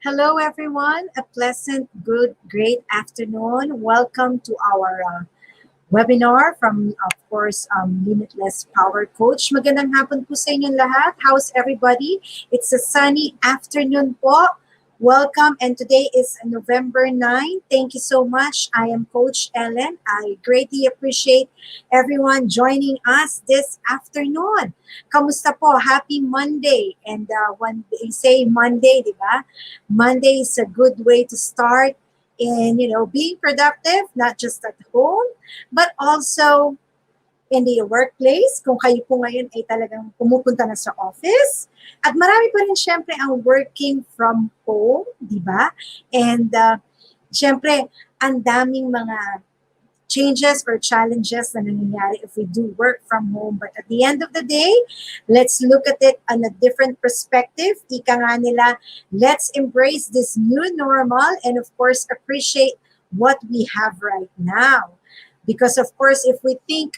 Hello, everyone. A pleasant, good, great afternoon. Welcome to our webinar from, of course, Limitless Power Coach. Magandang hapon po sa inyong lahat. How's everybody? It's a sunny afternoon po. Welcome, and today is November 9. Thank you so much. I am Coach Ellen. I greatly appreciate everyone joining us this afternoon. Kamusta po? Happy Monday. And when they say Monday, di ba? Monday is a good way to start in, being productive, not just at home, but also in the workplace, kung kayo po ngayon ay talagang pumupunta na sa office. At marami pa rin syempre ang working from home, di ba? And syempre, ang daming mga changes or challenges na nangyayari if we do work from home. But at the end of the day, let's look at it on a different perspective. Ika nga nila, let's embrace this new normal and of course, appreciate what we have right now. Because of course, if we think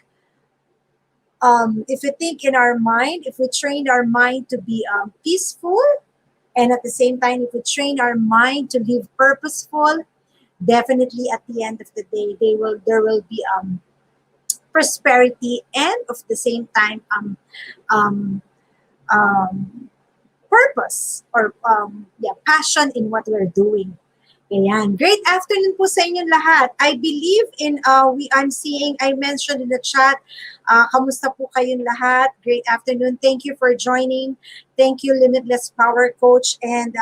in our mind, if we train our mind to be peaceful, and at the same time, if we train our mind to live purposeful, definitely at the end of the day, there will be prosperity and of the same time purpose or passion in what we're doing. Ayan. Great afternoon po sa inyong lahat. I believe in, I mentioned in the chat, kamusta po kayong lahat? Great afternoon. Thank you for joining. Thank you, Limitless Power Coach. And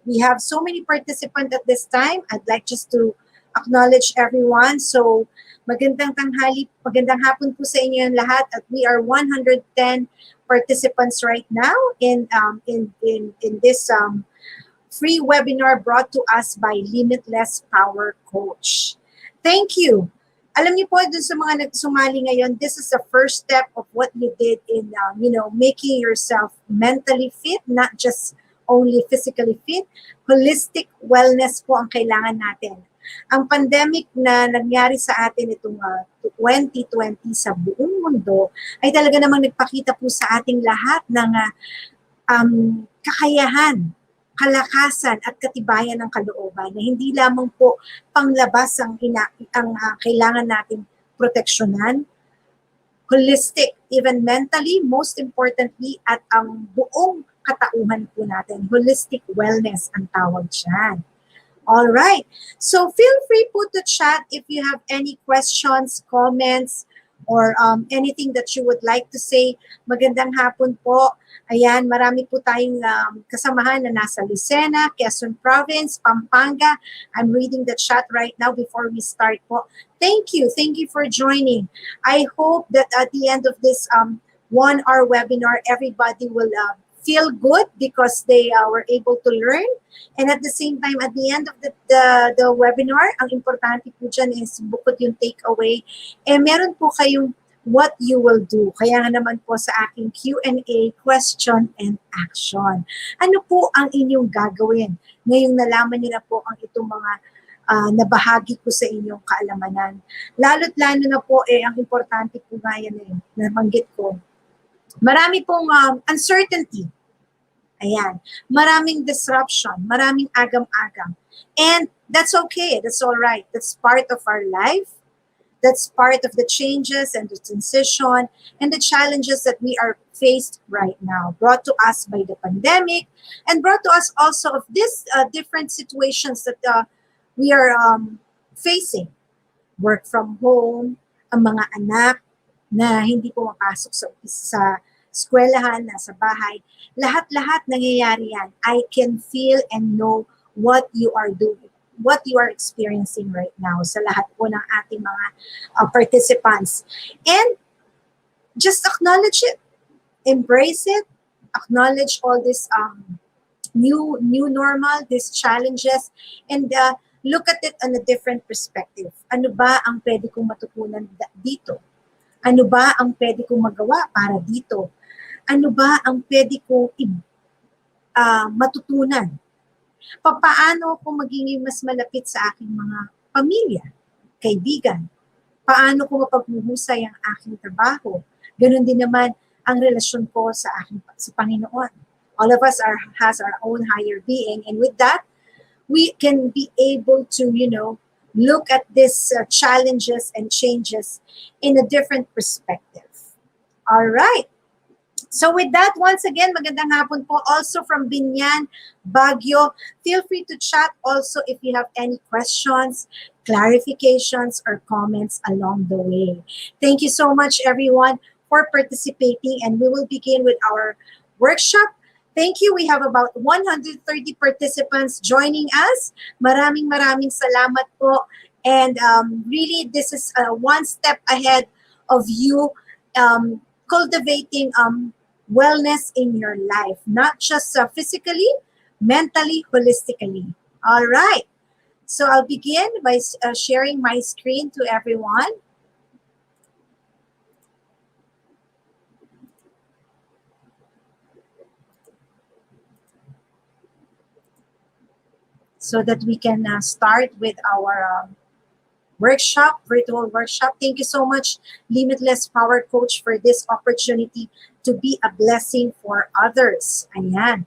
we have so many participants at this time. I'd like just to acknowledge everyone. So, magandang tanghali, magandang hapon po sa inyo lahat. At we are 110 participants right now in this free webinar brought to us by Limitless Power Coach. Thank you. Alam niyo po, dun sa mga nagsumali ngayon, this is the first step of what you did in, making yourself mentally fit, not just only physically fit. Holistic wellness po ang kailangan natin. Ang pandemic na nangyari sa atin itong 2020 sa buong mundo ay talaga namang nagpakita po sa ating lahat ng kakayahan, kalakasan at katibayan ng kalooban na hindi lamang po panglabas ang kailangan natin proteksyonan, holistic, even mentally, most importantly, at ang buong katauhan po natin. Holistic wellness ang tawag dyan. All right. So feel free po to chat if you have any questions, comments, or anything that you would like to say. Magandang hapon po. Ayan, marami po tayong kasamahan na nasa Lucena, Quezon Province, Pampanga. I'm reading the chat right now before we start po. Thank you. Thank you for joining. I hope that at the end of this 1-hour webinar, everybody will feel good because they were able to learn. And at the same time, at the end of the webinar, ang importante po dyan is bukod yung takeaway, meron po kayong what you will do. Kaya nga naman po sa aking Q&A, question and action. Ano po ang inyong gagawin? Ngayong nalaman niyo na po ang itong mga nabahagi ko sa inyong kaalamanan. Lalo't lalo na po, ang importante po nga yan nabanggit ko. Marami pong uncertainty. Ayan. Maraming disruption, maraming agam-agam. And that's okay. That's all right. That's part of our life. That's part of the changes and the transition and the challenges that we are faced right now, brought to us by the pandemic and brought to us also of these different situations that we are facing. Work from home, ang mga anak na hindi pumapasok sa eskwelahan, nasa bahay, lahat-lahat nangyayari yan. I can feel and know what you are doing, what you are experiencing right now sa lahat po ng ating mga participants. And just acknowledge it, embrace it, acknowledge all this new normal, these challenges, and look at it on a different perspective. Ano ba ang pwede kong matutunan dito? Ano ba ang pwede kong magawa para dito? Ano ba ang pwede kong matutunan? Paano ako magiging mas malapit sa aking mga pamilya, kaibigan? Paano ko mapaghuhusay ang aking trabaho? Ganon din naman ang relasyon ko sa Panginoon. All of us has our own higher being, and with that, we can be able to, look at these challenges and changes in a different perspective. All right. So with that, once again, magandang hapon po also from Binyan, Baguio. Feel free to chat also if you have any questions, clarifications, or comments along the way. Thank you so much, everyone, for participating, and we will begin with our workshop. Thank you. We have about 130 participants joining us. Maraming salamat po. And really, this is one step ahead of you cultivating wellness in your life, not just physically, mentally, holistically. All right. So I'll begin by sharing my screen to everyone. So that we can start with our virtual workshop. Thank you so much, Limitless Power Coach, for this opportunity to be a blessing for others. Ayan.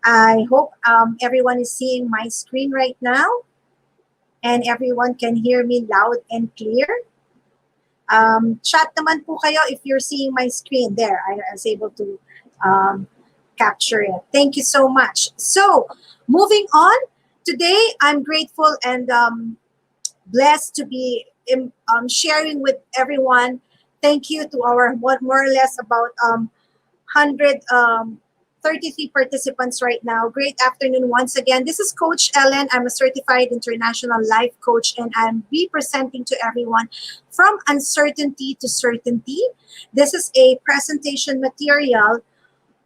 I hope everyone is seeing my screen right now and everyone can hear me loud and clear. Chat naman po kayo if you're seeing my screen. There, I was able to capture it. Thank you so much. So, moving on, today I'm grateful and blessed to be sharing with everyone. Thank you to our more or less about 133 participants right now. Great afternoon once again. This is Coach Ellen. I'm a certified international life coach, and I'm representing to everyone from uncertainty to certainty. This is a presentation material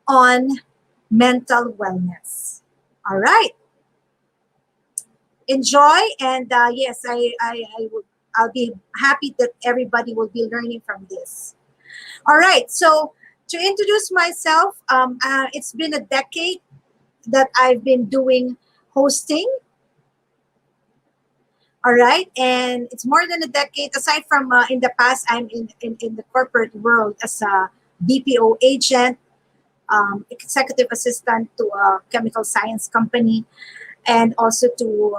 on mental wellness. All right. Enjoy, and yes, I'll be happy that everybody will be learning from this. All right, so to introduce myself, it's been a decade that I've been doing hosting. All right, and it's more than a decade. Aside from in the past, I'm in the corporate world as a BPO agent, executive assistant to a chemical science company, and also to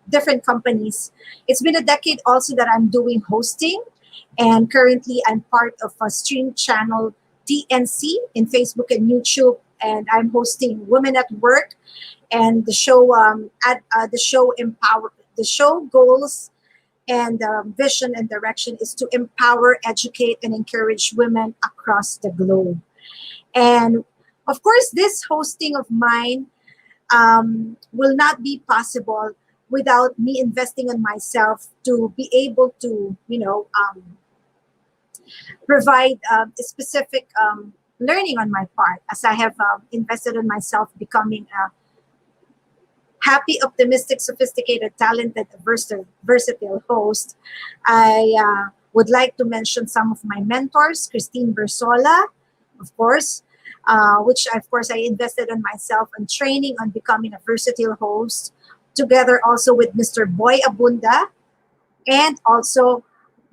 different companies. It's been a decade also that I'm doing hosting, and currently I'm part of a stream channel TNC in Facebook and YouTube, and I'm hosting Women at Work, and the show the show goals and vision and direction is to empower, educate, and encourage women across the globe. And of course, this hosting of mine will not be possible without me investing in myself to be able to, provide a specific learning on my part, as I have invested in myself becoming a happy, optimistic, sophisticated, talented, versatile host. I would like to mention some of my mentors, Christine Bersola, of course, which of course I invested in myself and training on becoming a versatile host, together also with Mr. Boy Abunda and also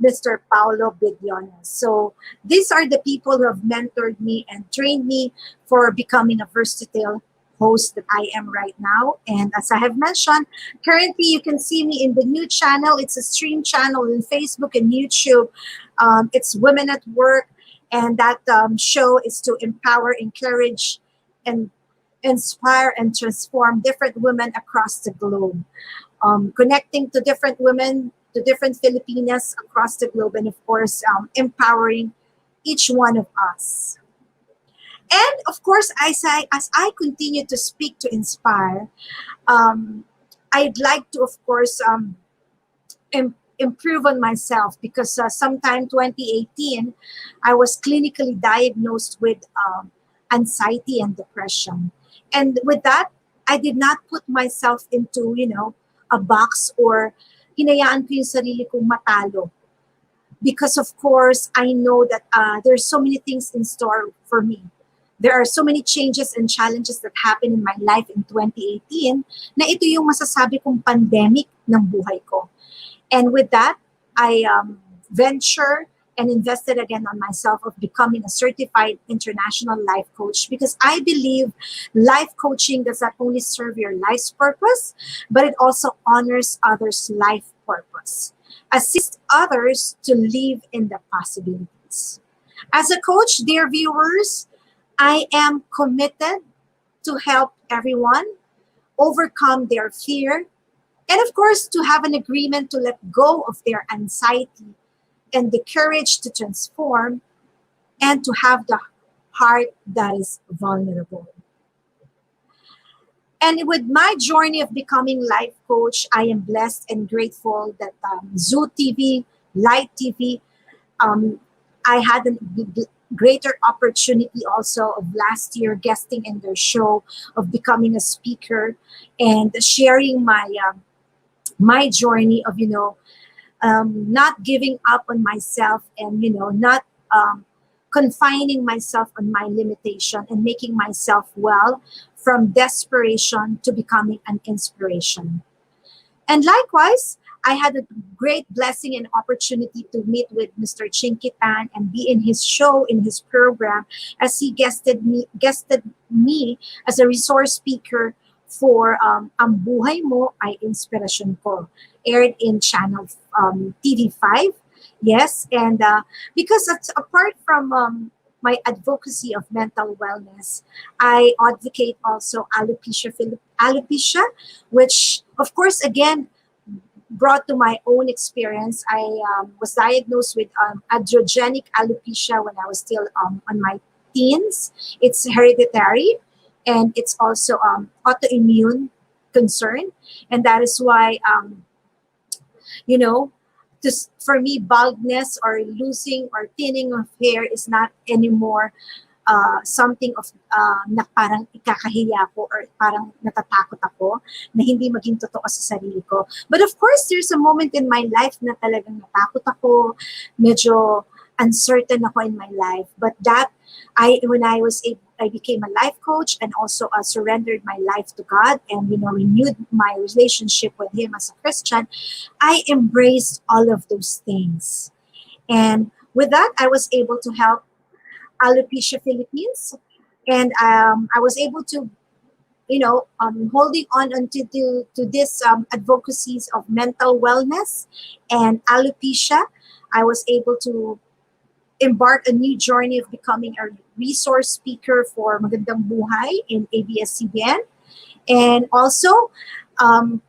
Mr. Paolo Bigliones. So these are the people who have mentored me and trained me for becoming a versatile host that I am right now. And as I have mentioned, currently you can see me in the new channel. It's a stream channel in Facebook and YouTube. It's Women at Work. And that show is to empower, encourage, and inspire and transform different women across the globe. Connecting to different women, to different Filipinas across the globe, and of course, empowering each one of us. And of course, as I continue to speak to inspire, I'd like to, of course, improve on myself, because sometime 2018, I was clinically diagnosed with anxiety and depression. And with that, I did not put myself into, a box, or hinayaan ko yung sarili kong matalo. Because of course, I know that there's so many things in store for me. There are so many changes and challenges that happened in my life in 2018 na ito yung masasabi kong pandemic ng buhay ko. And with that, I venture and invested again on myself of becoming a certified international life coach, because I believe life coaching does not only serve your life's purpose, but it also honors others' life purpose. Assist others to live in the possibilities. As a coach, dear viewers, I am committed to help everyone overcome their fear, and of course, to have an agreement to let go of their anxiety and the courage to transform, and to have the heart that is vulnerable. And with my journey of becoming life coach, I am blessed and grateful that Zoo TV, Light TV, um, I had a greater opportunity also of last year guesting in their show, of becoming a speaker and sharing my journey of, not giving up on myself, and not um, confining myself on my limitation, and making myself well from desperation to becoming an inspiration. And likewise, I had a great blessing and opportunity to meet with Mr. Chinkitan and be in his show, in his program, as he guested me as a resource speaker for Ang Buhay Mo Ay Inspirasyon Ko, aired in channel TV5. Yes, and because it's apart from my advocacy of mental wellness, I advocate also alopecia, which of course again brought to my own experience. I was diagnosed with androgenic alopecia when I was still on my teens. It's hereditary, and it's also autoimmune concern, and that is why you know just for me, baldness or losing or thinning of hair is not anymore something of na parang ikakahiya ko, or parang natatakot ako na hindi maging totoo sa sarili ko. But of course, there's a moment in my life na talagang natakot ako, medyo uncertain ako in my life. But that, when I became a life coach, and also surrendered my life to God, and renewed my relationship with Him as a Christian, I embraced all of those things. And with that, I was able to help Alopecia Philippines, and I was able to, holding on unto to this advocacies of mental wellness and alopecia. I was able to embark a new journey of becoming a resource speaker for Magandang Buhay in ABS-CBN, and also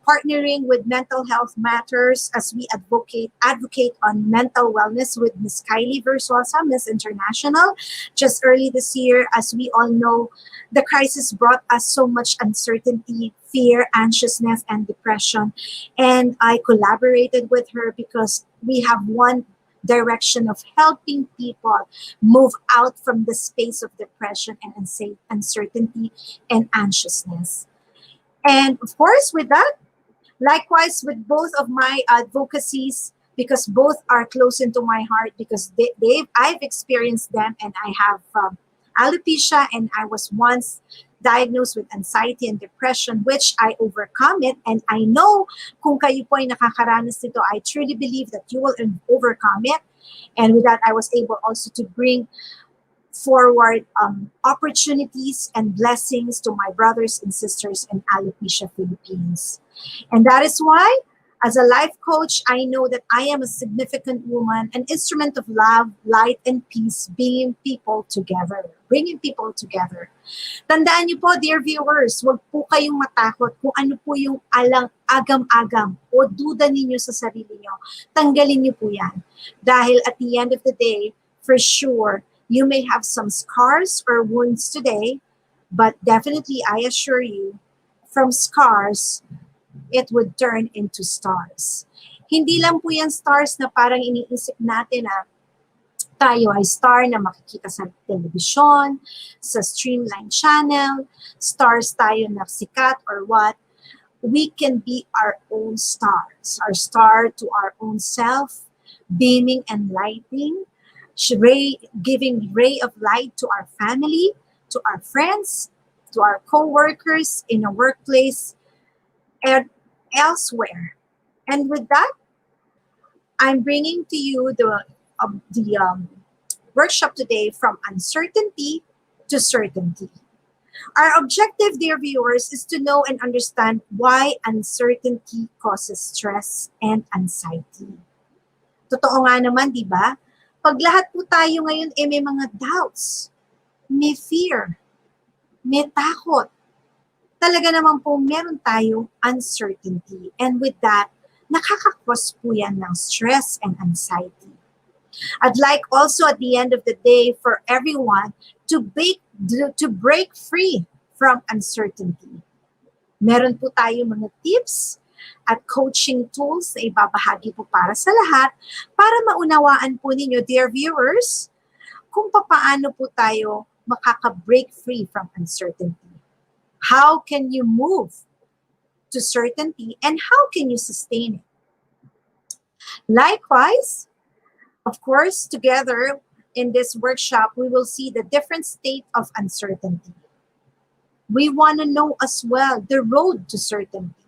partnering with Mental Health Matters as we advocate on mental wellness with Miss Kylie Versosa, Miss International. Just early this year, as we all know, the crisis brought us so much uncertainty, fear, anxiousness, and depression. And I collaborated with her because we have one direction of helping people move out from the space of depression and uncertainty and anxiousness. And of course, with that, likewise with both of my advocacies, because both are close into my heart, because I've experienced them, and I have alopecia, and I was once diagnosed with anxiety and depression, which I overcome it. And I know kung kayo po ay nakakaranas nito, I truly believe that you will overcome it. And with that, I was able also to bring forward opportunities and blessings to my brothers and sisters in Alopecia Philippines. And that is why, as a life coach, I know that I am a significant woman, an instrument of love, light, and peace, bringing people together. Tandaan niyo po, dear viewers, huwag po kayong matakot kung ano po yung agam-agam o duda ninyo sa sarili niyo. Tanggalin niyo po yan. Dahil at the end of the day, for sure, you may have some scars or wounds today, but definitely, I assure you, from scars, it would turn into stars. Hindi lang po yan stars na parang iniisip natin na tayo ay star na makikita sa telebisyon, sa streamline channel, stars tayo na sikat or what. We can be our own stars, our star to our own self, beaming and lighting, giving ray of light to our family, to our friends, to our co-workers in a workplace, and elsewhere. And with that, I'm bringing to you the workshop today, from uncertainty to certainty. Our objective, dear viewers, is to know and understand why uncertainty causes stress and anxiety. Totoo nga naman, di ba? Pag lahat po tayo ngayon may mga doubts, may fear, may takot, talaga naman po meron tayong uncertainty. And with that, nakakakos po yan ng stress and anxiety. I'd like also at the end of the day for everyone to break free from uncertainty. Meron po tayo mga tips at coaching tools na ibabahagi po para sa lahat para maunawaan po ninyo, dear viewers, kung paano po tayo makaka-break free from uncertainty. How can you move to certainty and how can you sustain it? Likewise, of course, together in this workshop, we will see the different state of uncertainty. We want to know as well the road to certainty.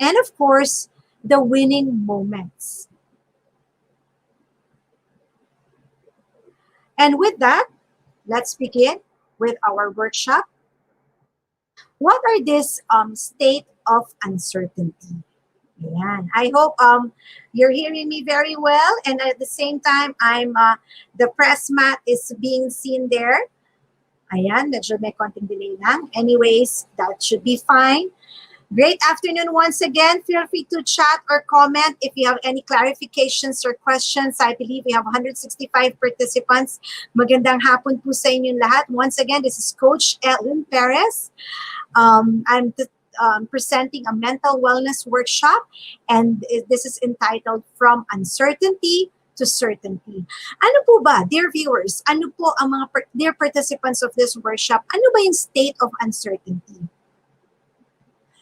And of course, the winning moments. And with that, let's begin with our workshop. What are these state of uncertainty? Ayan. I hope you're hearing me very well, and at the same time, the press mat is being seen there. Ayan, medyo may konting delay lang. Anyways, that should be fine. Great afternoon once again. Feel free to chat or comment if you have any clarifications or questions. I believe we have 165 participants. Magandang hapon po sa inyong lahat. Once again, this is Coach Ellen Perez. I'm presenting a mental wellness workshop, and this is entitled From Uncertainty to Certainty. Ano po ba, dear viewers, ano po ang mga dear participants of this workshop, ano ba yung state of uncertainty?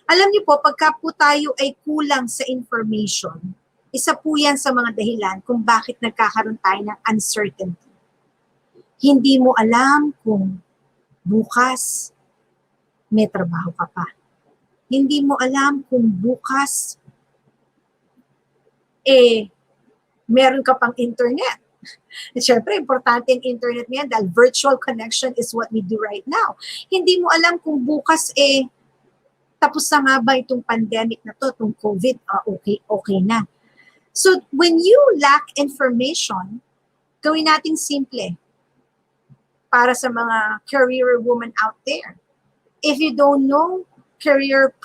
Alam niyo po, pagka po tayo ay kulang sa information, isa po yan sa mga dahilan kung bakit nagkakaroon tayo ng uncertainty. Hindi mo alam kung bukas may trabaho ka pa. Hindi mo alam kung bukas meron ka pang internet. Siyempre, importante yung internet niyan dahil virtual connection is what we do right now. Hindi mo alam kung bukas tapos na nga ba itong pandemic na to, itong COVID, okay na. So, when you lack information, gawin nating simple para sa mga career woman out there. If you don't know, career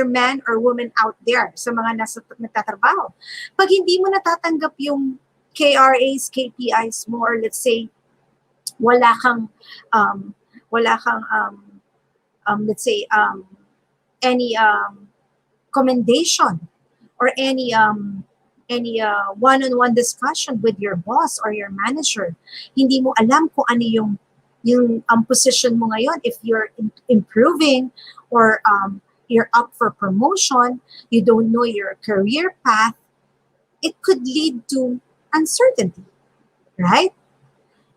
man or woman out there sa mga nagtatrabaho. Pag hindi mo natatanggap yung KRAs, KPIs mo, or let's say, wala kang any commendation or any one-on-one discussion with your boss or your manager, hindi mo alam kung ano yung position mo ngayon, if you're improving or you're up for promotion, you don't know your career path, it could lead to uncertainty, right?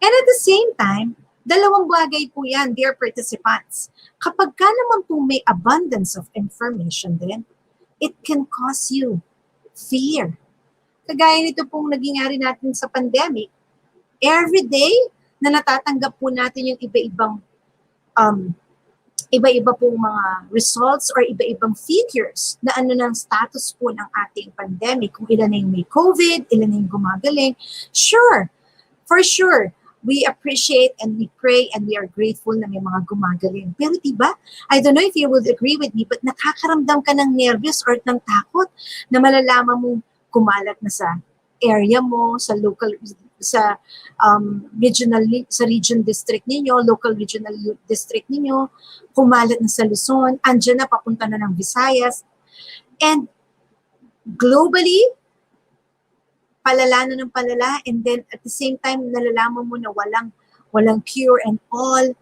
And at the same time, dalawang bagay po yan, dear participants. Kapag ka naman po may abundance of information din, it can cause you fear. Kagaya nito pong nangyari natin sa pandemic, every day na natatanggap po natin yung iba-iba pong mga results or iba-ibang figures na ano ng status po ng ating pandemic, kung ilan na yung may COVID, ilan na yung gumagaling. Sure, for sure, we appreciate and we pray and we are grateful na may mga gumagaling. Pero diba, I don't know if you would agree with me, but nakakaramdam ka ng nervous or ng takot na malalaman mo kumalat na sa area mo, sa local, sa region district ninyo, local regional district ninyo, kumalat na sa Luzon, andyan na, papunta na ng Visayas. And globally, palala na ng palala, and then at the same time, nalalaman mo na walang cure and all.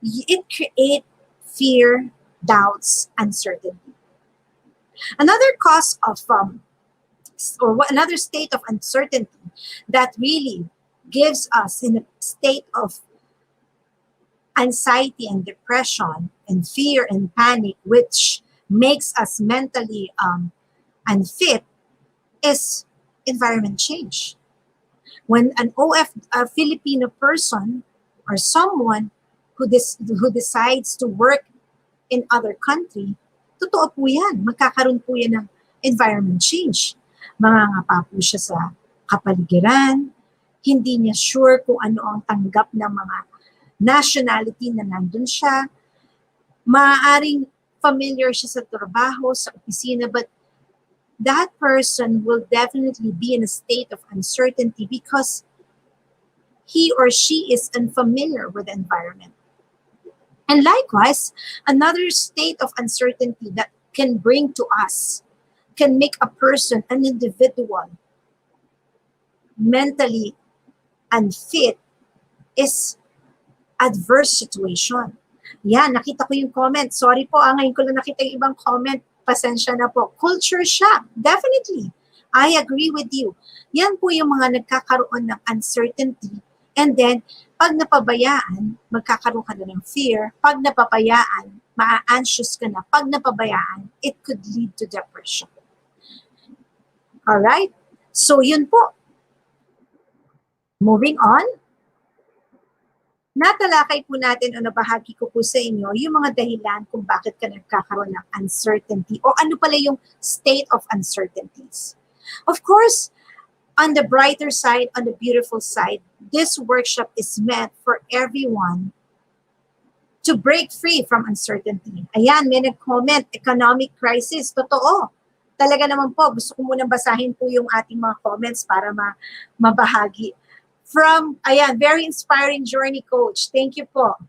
It creates fear, doubts, uncertainty. Another cause of another state of uncertainty that really gives us in a state of anxiety and depression and fear and panic, which makes us mentally unfit, is environment change. When an a Filipino person or someone who decides to work in other country, totoo po yan. Magkakaroon po yan ng environment change. Mangangapa po siya sa kapaligiran, hindi niya sure kung ano ang tanggap ng mga nationality na nandun siya. Maaaring familiar siya sa trabaho, sa opisina, but that person will definitely be in a state of uncertainty because he or she is unfamiliar with the environment. And likewise, another state of uncertainty that can bring to us, can make a person, an individual, mentally unfit is adverse situation. Yan, nakita ko yung comment. Sorry po, ngayon ko lang nakita yung ibang comment. Pasensya na po. Culture shock. Definitely. I agree with you. Yan po yung mga nagkakaroon ng uncertainty. And then, pag napabayaan, magkakaroon ka na ng fear. Pag napabayaan, maa-anxious ka na. Pag napabayaan, it could lead to depression. Alright? So, yun po. Moving on. Natalakay po natin o nabahagi ko po sa inyo yung mga dahilan kung bakit ka nagkakaroon ng uncertainty o ano pala yung state of uncertainties. Of course, on the brighter side, on the beautiful side, this workshop is meant for everyone to break free from uncertainty. Ayan, may nag-comment, economic crisis. Totoo. Talaga naman po, gusto ko munang basahin po yung ating mga comments para mabahagi. From, ayan, very inspiring journey coach. Thank you po.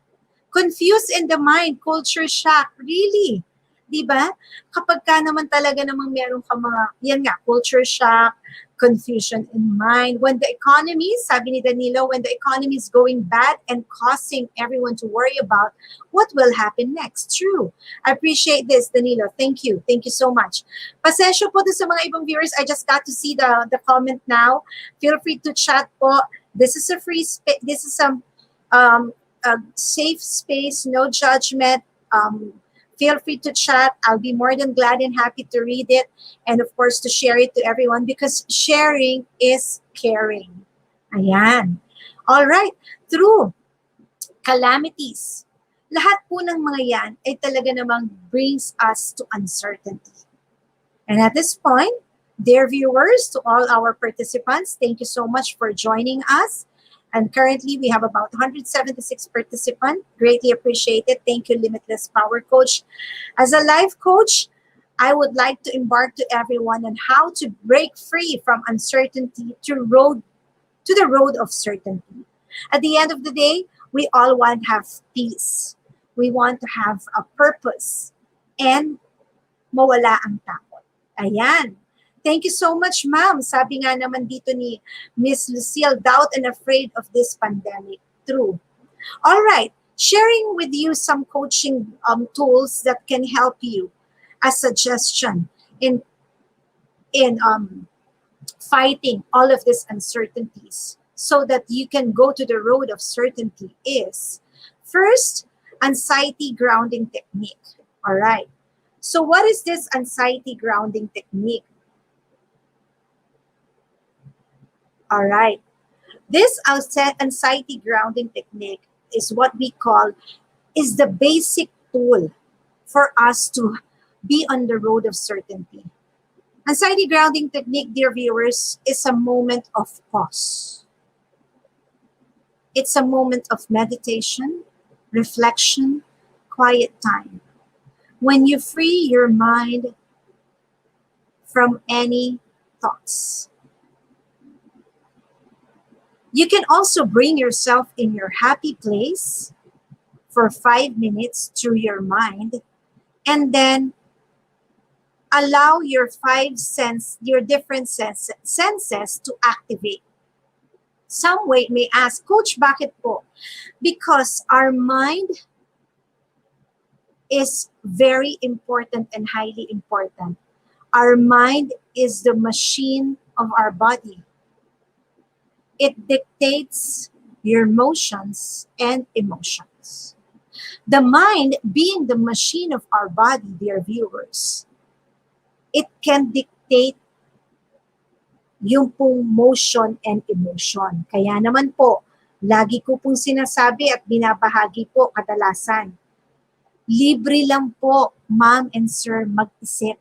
Confused in the mind, culture shock. Really? Diba? Kapag ka naman talaga namang meron ka mga, yan nga, culture shock, confusion in mind. When the economy, sabi ni Danilo, when the economy is going bad and causing everyone to worry about what will happen next. True. I appreciate this, Danilo. Thank you. Thank you so much. Pasensya po sa mga ibang viewers. I just got to see the comment now. Feel free to chat po. This is a free space. This is a safe space, no judgment. Feel free to chat. I'll be more than glad and happy to read it. And of course, to share it to everyone because sharing is caring. Ayan. All right. Through calamities, lahat po ng mga yan ay talaga namang brings us to uncertainty. And at this point, dear viewers, to all our participants, thank you so much for joining us. And currently, we have about 176 participants. Greatly appreciated. Thank you, Limitless Power Coach. As a life coach, I would like to embark to everyone on how to break free from uncertainty to the road of certainty. At the end of the day, we all want to have peace. We want to have a purpose and mawala ang takot. Ayan. Thank you so much, ma'am. Sabi nga naman dito ni Miss Lucille, doubt and afraid of this pandemic. True. All right. Sharing with you some coaching tools that can help you as suggestion in fighting all of these uncertainties so that you can go to the road of certainty is, first, anxiety grounding technique. All right. So what is this anxiety grounding technique? All right. This anxiety grounding technique is what we call is the basic tool for us to be on the road of certainty. Anxiety grounding technique, dear viewers, is a moment of pause. It's a moment of meditation, reflection, quiet time. When you free your mind from any thoughts. You can also bring yourself in your happy place for 5 minutes through your mind and then allow your different senses to activate. Some may ask, Coach, bakit po? Because our mind is very important and highly important. Our mind is the machine of our body. It dictates your motions and emotions. The mind, being the machine of our body, dear viewers, it can dictate yung pong motion and emotion. Kaya naman po, lagi ko pong sinasabi at binabahagi po kadalasan, libre lang po, ma'am and sir, mag-isip.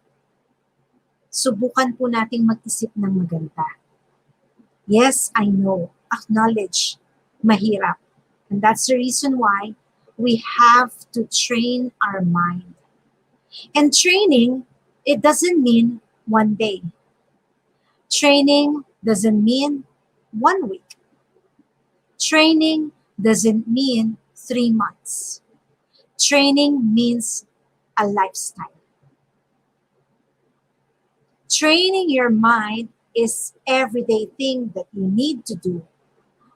Subukan po nating mag-isip ng maganda. Yes, I know. Acknowledge. Mahirap. And that's the reason why we have to train our mind. And training, it doesn't mean one day. Training doesn't mean 1 week. Training doesn't mean 3 months. Training means a lifestyle. Training your mind is everyday thing that you need to do.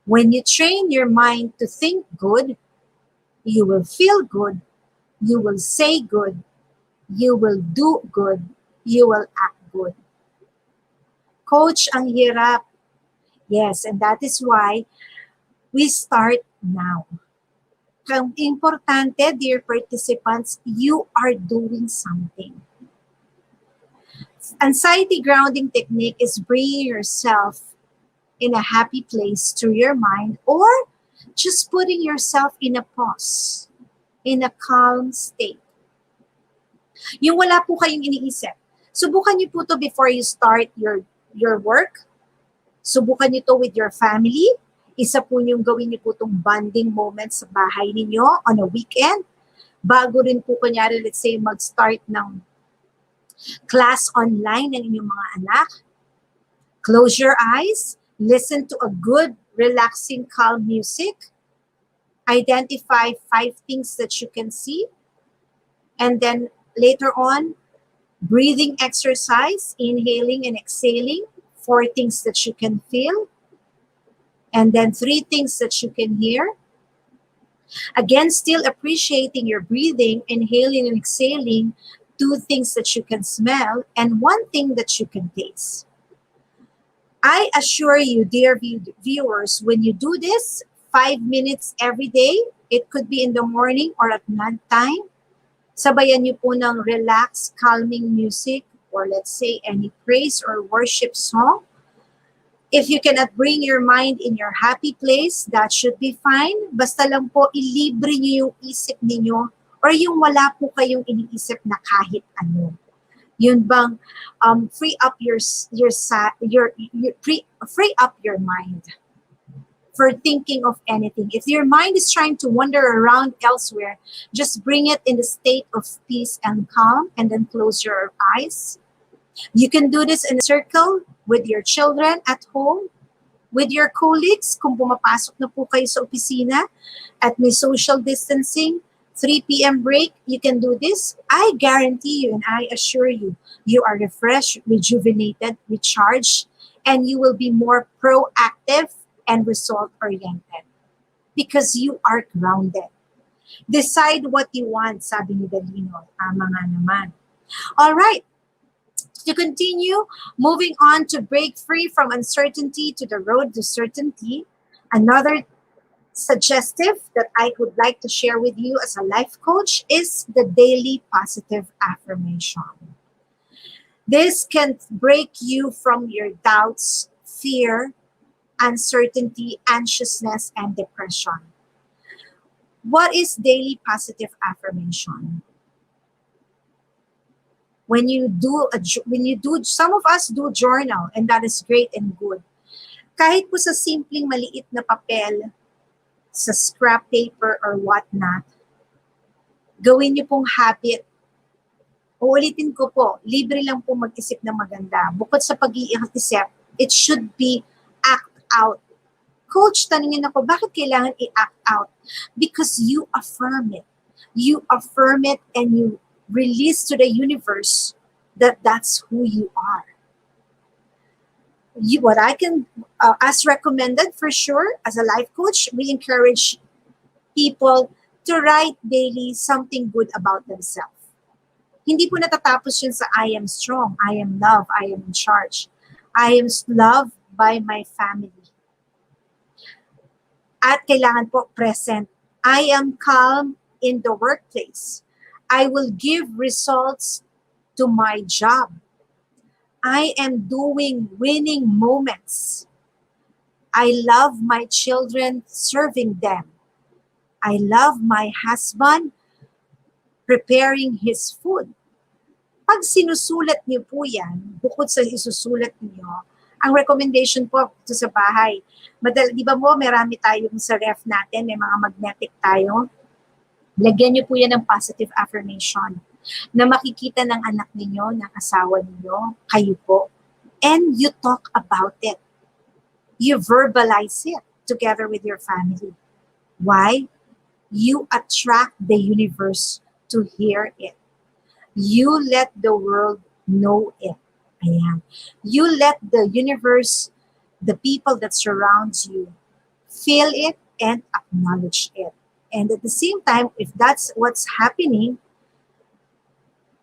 When you train your mind to think good, you will feel good, you will say good, you will do good, you will act good. Coach, ang hirap. Yes, and that is why we start now. Ang importante, dear participants, you are doing something. Anxiety grounding technique is bringing yourself in a happy place through your mind or just putting yourself in a pause, in a calm state. Yung wala po kayong iniisip. Subukan niyo po to before you start your work. Subukan niyo to with your family. Isa po niyong gawin niyo po itong bonding moment sa bahay ninyo on a weekend. Bago rin po kunyari, let's say, mag-start ng class online ng inyong mga anak. Close your eyes. Listen to a good, relaxing, calm music. Identify 5 things that you can see. And then later on, breathing exercise, inhaling and exhaling. 4 things that you can feel. And then 3 things that you can hear. Again, still appreciating your breathing, inhaling and exhaling. 2 things that you can smell. And 1 thing that you can taste. I assure you, dear viewers, when you do this, 5 minutes every day, it could be in the morning or at nighttime, sabayan niyo po ng relaxed, calming music, or let's say any praise or worship song. If you cannot bring your mind in your happy place, that should be fine. Basta lang po, ilibre niyo yung isip ninyo or yung wala po kayong iniisip na kahit ano. Yun bang free up free up your mind for thinking of anything. If your mind is trying to wander around elsewhere, just bring it in the state of peace and calm and then close your eyes. You can do this in a circle with your children at home, with your colleagues kung pumapasok na po kayo sa opisina at may social distancing. 3 p.m. break, you can do this. I guarantee you and I assure you, you are refreshed, rejuvenated, recharged, and you will be more proactive and result-oriented because you are grounded. Decide what you want, sabi ni Dalino. Tama nga naman. All right. To continue, moving on to break free from uncertainty to the road to certainty, another suggestive that I would like to share with you as a life coach is the daily positive affirmation. This can break you from your doubts, fear, uncertainty, anxiousness, and depression. What is daily positive affirmation? When you do, some of us do journal, and that is great and good. Kahit po sa simpleng maliit na papel, sa scrap paper or whatnot, gawin niyo pong habit. Uulitin ko po, libre lang po mag-isip na maganda. Bukod sa pag-iisip, it should be act out. Coach, tanungin ako, bakit kailangan i-act out? Because you affirm it. You affirm it and you release to the universe that that's who you are. What I can, as recommended for sure, as a life coach, we encourage people to write daily something good about themselves. Hindi po natatapos yun sa I am strong, I am loved, I am in charge. I am loved by my family. At kailangan po present. I am calm in the workplace. I will give results to my job. I am doing winning moments. I love my children serving them. I love my husband preparing his food. Pag sinusulat niyo po yan, bukod sa isusulat niyo, ang recommendation po ito sa bahay, di ba mo, marami tayong sa ref natin, may mga magnetic tayo, lagyan niyo po yan ng positive affirmation na makikita ng anak ninyo, ng asawa ninyo, kayo po, and you talk about it. You verbalize it together with your family. Why? You attract the universe to hear it. You let the world know it. Ayan. You let the universe, the people that surrounds you, feel it and acknowledge it. And at the same time, if that's what's happening,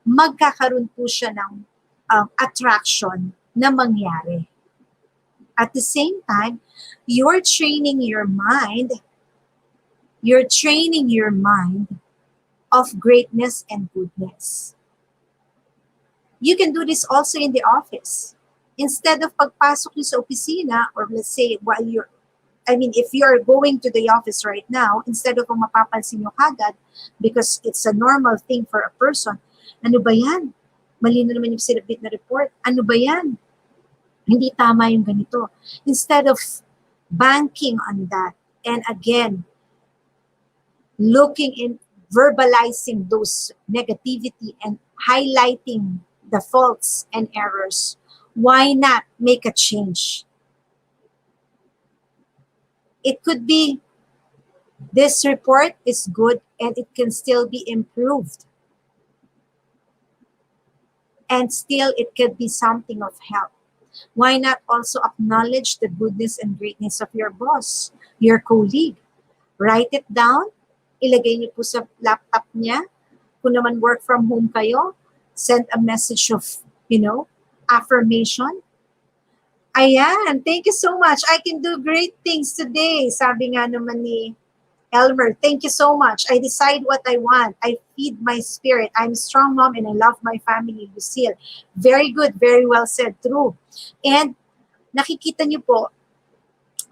magkakaroon po siya ng attraction na mangyari. At the same time, you're training your mind of greatness and goodness. You can do this also in the office. Instead of pagpasok niyo sa opisina, or let's say, if you're going to the office right now, instead of mapapansin nyo kagad, because it's a normal thing for a person, ano ba yan? Mali na naman yung sinabit na report. Ano ba yan? Hindi tama yung ganito. Instead of banking on that, and again, looking in, verbalizing those negativity and highlighting the faults and errors, why not make a change? It could be, this report is good and it can still be improved. And still it could be something of help. Why not also acknowledge the goodness and greatness of your boss, your colleague? Write it down, ilagay niyo po sa laptop niya. Kung naman work from home kayo, send a message of, affirmation. Ayan, thank you so much. I can do great things today. Sabi nga naman ni Elmer, thank you so much. I decide what I want. I feed my spirit. I'm a strong mom and I love my family, Lucille. Very good, very well said, true. And nakikita niyo po,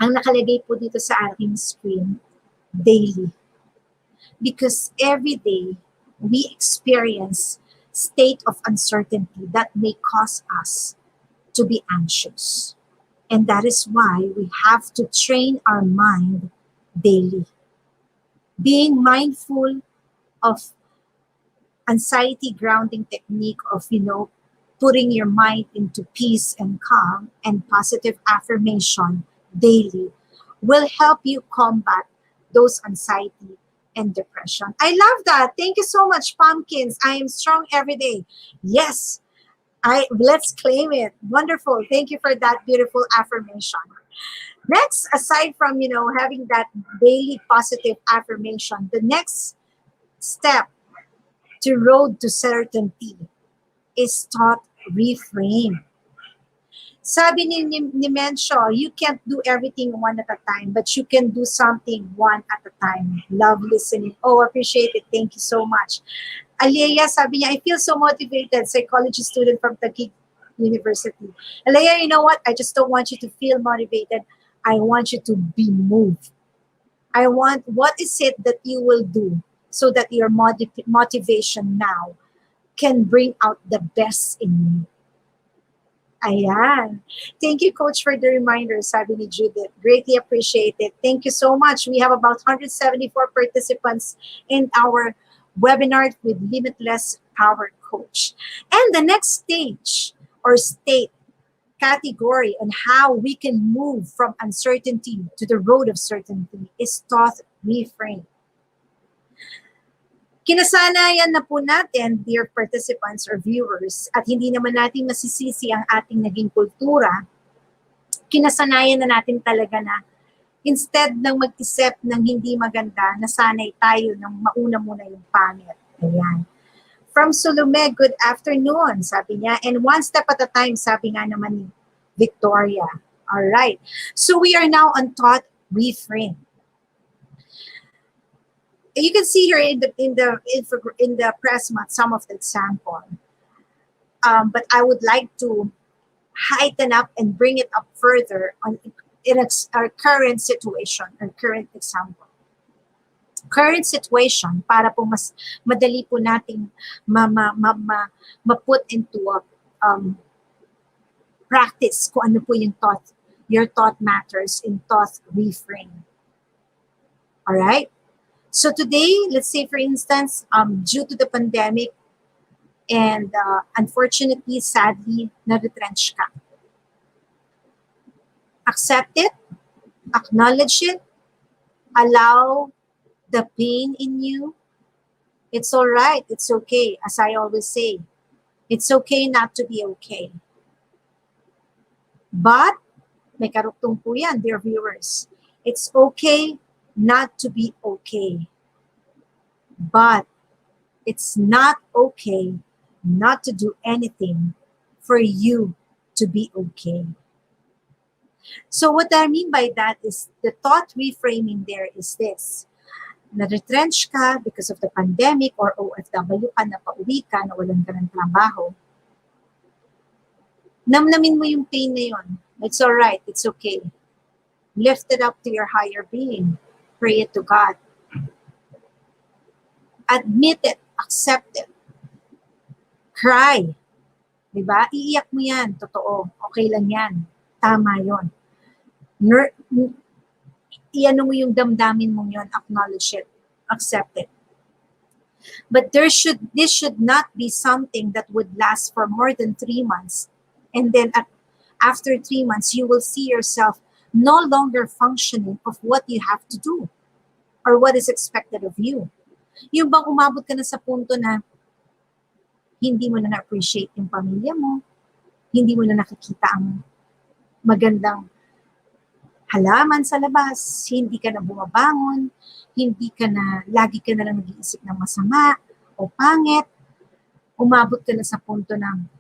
ang nakalagay po dito sa aking screen, daily. Because every day, we experience state of uncertainty that may cause us to be anxious. And that is why we have to train our mind daily. Being mindful of anxiety grounding technique of, putting your mind into peace and calm and positive affirmation daily will help you combat those anxiety and depression. I love that. Thank you so much, Pumpkins. I am strong every day. Yes, let's claim it. Wonderful. Thank you for that beautiful affirmation. Next, aside from, having that daily positive affirmation, the next step to road to certainty is thought reframe. Sabi ni Mencho, you can't do everything one at a time, but you can do something one at a time. Love listening. Oh, appreciate it. Thank you so much. Alea, sabi niya, I feel so motivated, psychology student from Taguig University. Alea, you know what? I just don't want you to feel motivated. I want you to be moved. What is it that you will do so that your motivation now can bring out the best in you? Ayan. Thank you, Coach, for the reminder, sabi ni Judith. Greatly appreciate it. Thank you so much. We have about 174 participants in our webinar with Limitless Power Coach. And the next stage or state category on how we can move from uncertainty to the road of certainty is thought reframe. Kinasanayan na po natin, dear participants or viewers, at hindi naman natin masisisi ang ating naging kultura, kinasanayan na natin talaga na instead ng mag-isip ng hindi maganda, nasanay tayo ng mauna muna yung pangit. Ayan. From Sulume, good afternoon, sabi niya. And one step at a time, sabi nga naman ni Victoria. All right. So we are now on thought reframe. You can see here in the press mat some of the example. But I would like to heighten up and bring it up further in our current situation or current example. Current situation para po mas madali po nating ma-put into a practice kung ano po yung thought. Your thought matters in thought reframe. All right? So today, let's say for instance, due to the pandemic and unfortunately, sadly, na-retrench ka. Accept it, acknowledge it, allow the pain in you. It's all right. It's okay. As I always say, it's okay not to be okay. But, may karugtong po yan, dear viewers. It's okay not to be okay. But, it's not okay not to do anything for you to be okay. So what I mean by that is the thought reframing there is this. Na-retrench ka because of the pandemic or OFW ka, napauwi ka, nawalan ka ng trabaho. Namnamin mo yung pain na yun. It's all right. It's okay. Lift it up to your higher being. Pray it to God. Admit it. Accept it. Cry. Diba? Iiyak mo yan. Totoo. Okay lang yan. Tama yun. Iano mo yung damdamin mo yun. Acknowledge it. Accept it. But this should not be something that would last for more than 3 months. And then after 3 months, you will see yourself no longer functioning of what you have to do or what is expected of you. Yung bang umabot ka na sa punto na hindi mo na na-appreciate yung pamilya mo, hindi mo na nakikita ang magandang halaman sa labas, hindi ka na bumabangon, lagi ka na lang nag-iisip ng masama o pangit, umabot ka na sa punto ng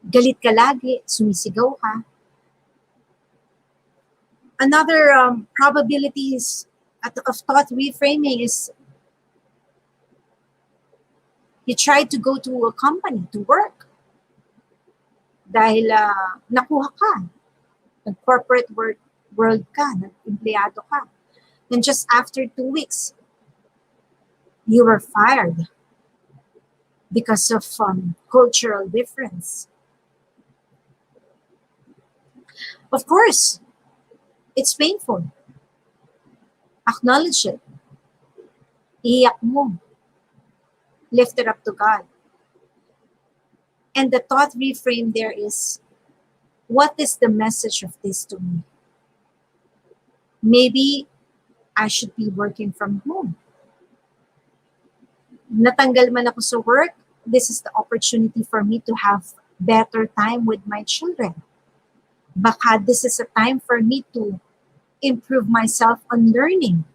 galit ka lagi, sumisigaw ka. Another probabilities of thought reframing is you try to go to a company to work dahil nakuha ka, nag-corporate world ka, nag-empleyado ka. And just after 2 weeks, you were fired because of cultural difference. Of course, it's painful. Acknowledge it. Iyak mo. Lift it up to God. And the thought reframe there is, what is the message of this to me? Maybe I should be working from home. Natanggal man ako sa work, this is the opportunity for me to have better time with my children. Baka this is a time for me to improve myself on learning.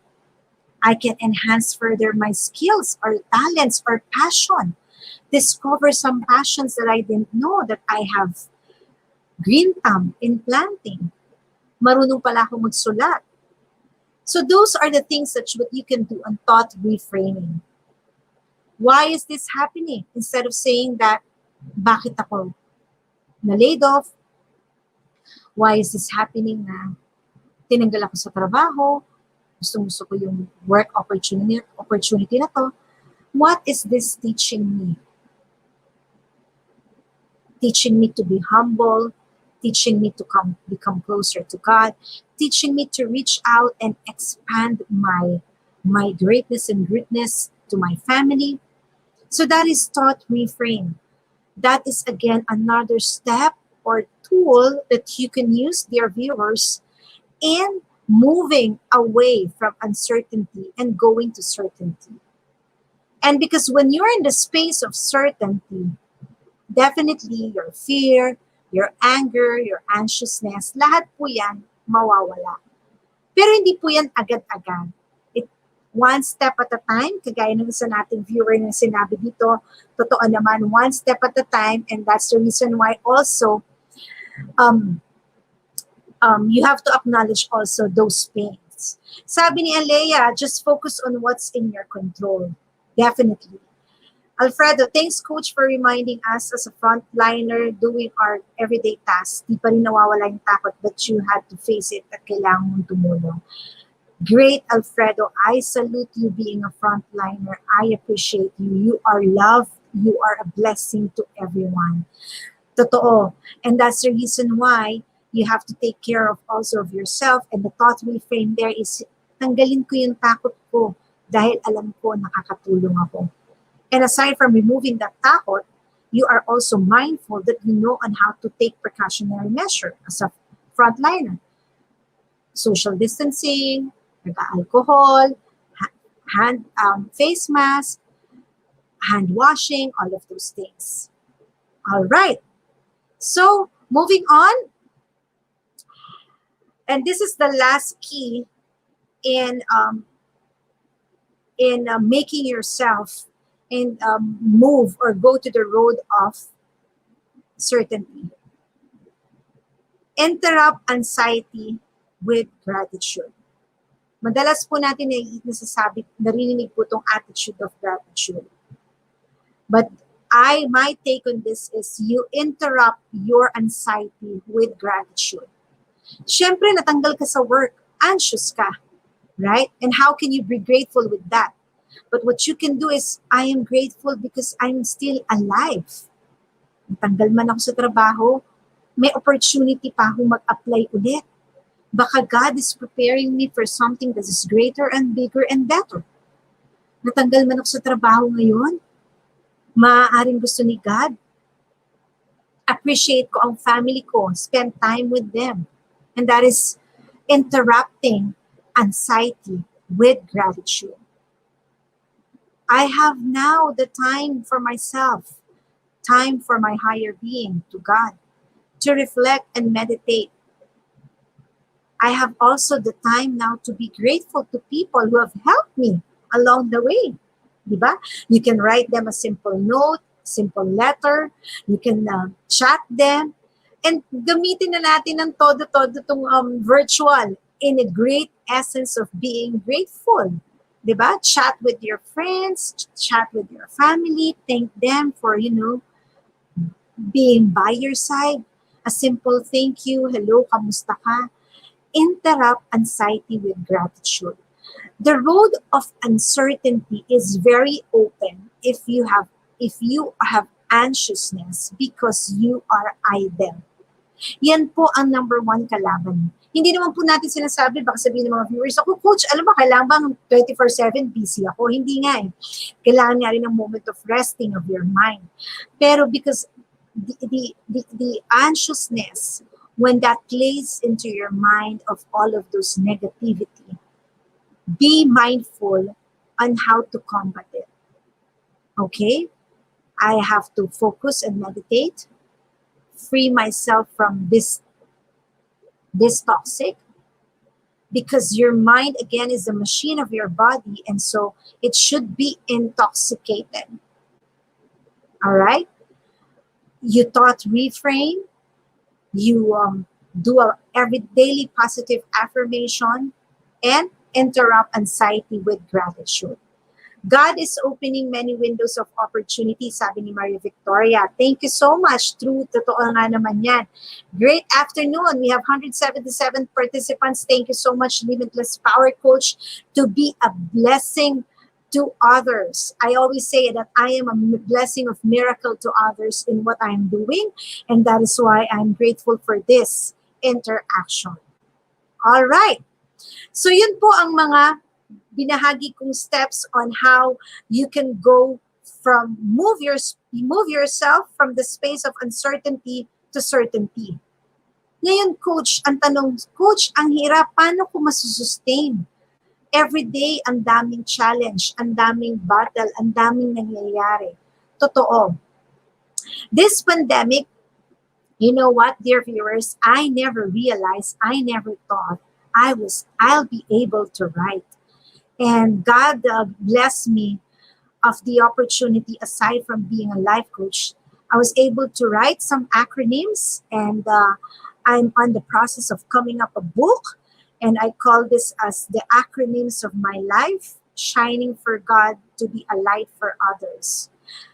I can enhance further my skills or talents or passion. Discover some passions that I didn't know that I have green thumb in planting. Marunong pala ako magsulat. So those are the things that what you can do on thought reframing. Why is this happening? Instead of saying that, bakit ako na-laid off? Why is this happening na tinanggal ako sa trabaho? Gusto ko yung work opportunity na to. What is this teaching me? Teaching me to be humble, teaching me to become closer to God, teaching me to reach out and expand my greatness and goodness to my family. So that is thought reframe. That is again another step or tool that you can use, dear viewers, in moving away from uncertainty and going to certainty. And because when you're in the space of certainty, definitely your fear, your anger, your anxiousness, lahat po yan mawawala. Pero hindi po yan agad-agad. One step at a time, kagaya ng isa nating viewer na sinabi dito, totoo naman, one step at a time, and that's the reason why also you have to acknowledge also those pains. Sabi ni Alea, just focus on what's in your control. Definitely. Alfredo, thanks coach for reminding us as a frontliner doing our everyday tasks. Di pa rin nawawala yung takot, but you had to face it at kailangan mong tumulong. Great, Alfredo. I salute you being a frontliner. I appreciate you. You are loved. You are a blessing to everyone. Totoo. And that's the reason why you have to take care of also of yourself. And the thought reframe there is, tanggalin ko yung takot ko dahil alam ko nakakatulong ako. And aside from removing that takot, you are also mindful that you know on how to take precautionary measure as a frontliner. Social distancing, alcohol, face mask, hand washing, all of those things. All right. So moving on, and this is the last key in making yourself and move or go to the road of certainty. Interrupt anxiety with gratitude. Madalas po natin narinig po itong attitude of gratitude. But my take on this is you interrupt your anxiety with gratitude. Siyempre, natanggal ka sa work, anxious ka, right? And how can you be grateful with that? But what you can do is, I am grateful because I'm still alive. Natanggal man ako sa trabaho, may opportunity pa akong mag-apply ulit. Baka God is preparing me for something that is greater and bigger and better. Natanggal man ako sa trabaho ngayon, maaaring gusto ni God. Appreciate ko ang family ko, spend time with them. And that is interrupting anxiety with gratitude. I have now the time for myself, time for my higher being, to God, to reflect and meditate. I have also the time now to be grateful to people who have helped me along the way. Diba? You can write them a simple note, simple letter. You can chat them. And gamitin na natin ng todo-todo itong virtual in a great essence of being grateful. Diba? Chat with your friends, chat with your family, thank them for, being by your side. A simple thank you, hello, kamusta ka? Interrupt anxiety with gratitude. The road of uncertainty is very open if you have anxiousness because you are idle. Yan po ang number one kalaban. Hindi naman po natin sinasabi, baka sabihin ng mga viewers, ako coach, alam ba, kailangan bang 24/7 busy ako? Hindi nga eh. Kailangan nga rin ng moment of resting of your mind. Pero because the anxiousness, when that plays into your mind of all of those negativity, be mindful on how to combat it. Okay? I have to focus and meditate, free myself from this toxic, because your mind again is a machine of your body, and so it should be intoxicated. All right? You thought reframe, you do every daily positive affirmation, and interrupt anxiety with gratitude. God is opening many windows of opportunity, sabi ni Maria Victoria. Thank you so much. True, totoo nga naman yan. Great afternoon. We have 177 participants. Thank you so much, Limitless Power Coach, to be a blessing to others. I always say that I am a blessing of miracle to others in what I'm doing, and that is why I'm grateful for this interaction. All right. So yun po ang mga binahagi kong steps on how you can go from move yourself from the space of uncertainty to certainty. Ngayon, coach, ang tanong, coach, ang hirap, paano ko masusustain? Every day, ang daming challenge, ang daming battle, ang daming nangyayari. Totoo. This pandemic, you know what, dear viewers, I never realized, I never thought I'll be able to write. And God blessed me of the opportunity, aside from being a life coach, I was able to write some acronyms, and I'm on the process of coming up a book, and I call this as the acronyms of my life, shining for God to be a light for others.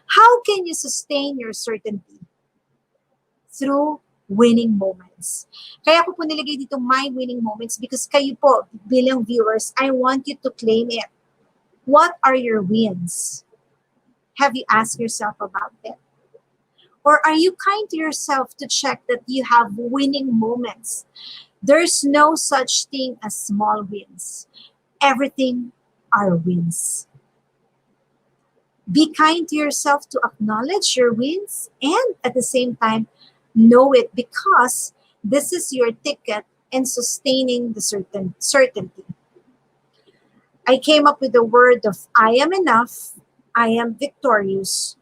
How can you sustain your certainty? Through winning moments. Kaya ko po nilagay dito my winning moments because kayo po, bilang viewers, I want you to claim it. What are your wins? Have you asked yourself about it? Or are you kind to yourself to check that you have winning moments? There's no such thing as small wins. Everything are wins. Be kind to yourself to acknowledge your wins and at the same time, know it because this is your ticket in sustaining the certainty. I came up with the word of I am enough, I am victorious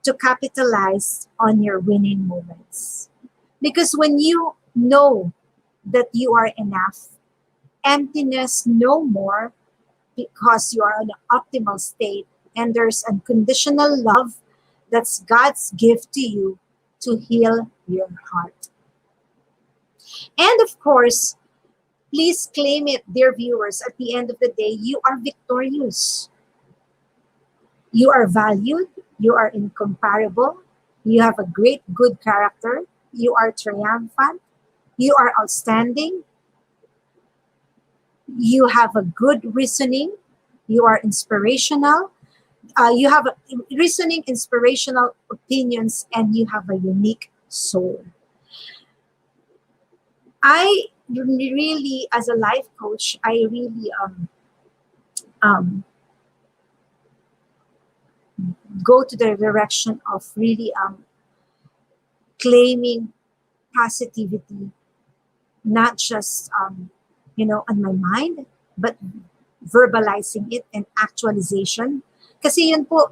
to capitalize on your winning moments. Because when you know that you are enough, emptiness no more because you are in an optimal state and there's unconditional love that's God's gift to you to heal your heart. And of course, please claim it, dear viewers. At the end of the day, you are victorious. You are valued. You are incomparable. You have a great, good character. You are triumphant. You are outstanding. You have a good reasoning. You are inspirational. You have reasoning, inspirational opinions, and you have a unique soul. I really, as a life coach, I really go to the direction of really claiming positivity, not just on my mind, but verbalizing it and actualization. Kasi yun po,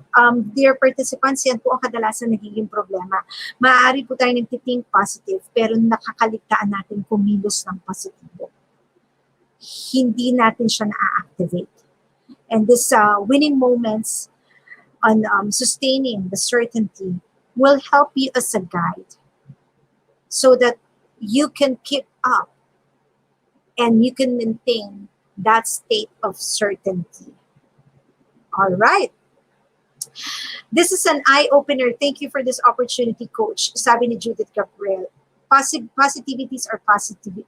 dear participants, yan po ang kadalasan nagiging problema. Maaari po tayo nagtithink positive, pero nakakaligtaan natin kumilos ng positibo. Hindi natin siya na-activate. And this winning moments on sustaining the certainty will help you as a guide so that you can keep up and you can maintain that state of certainty. All right. This is an eye-opener. Thank you for this opportunity, Coach. Sabi ni Judith Gabriel, positivities are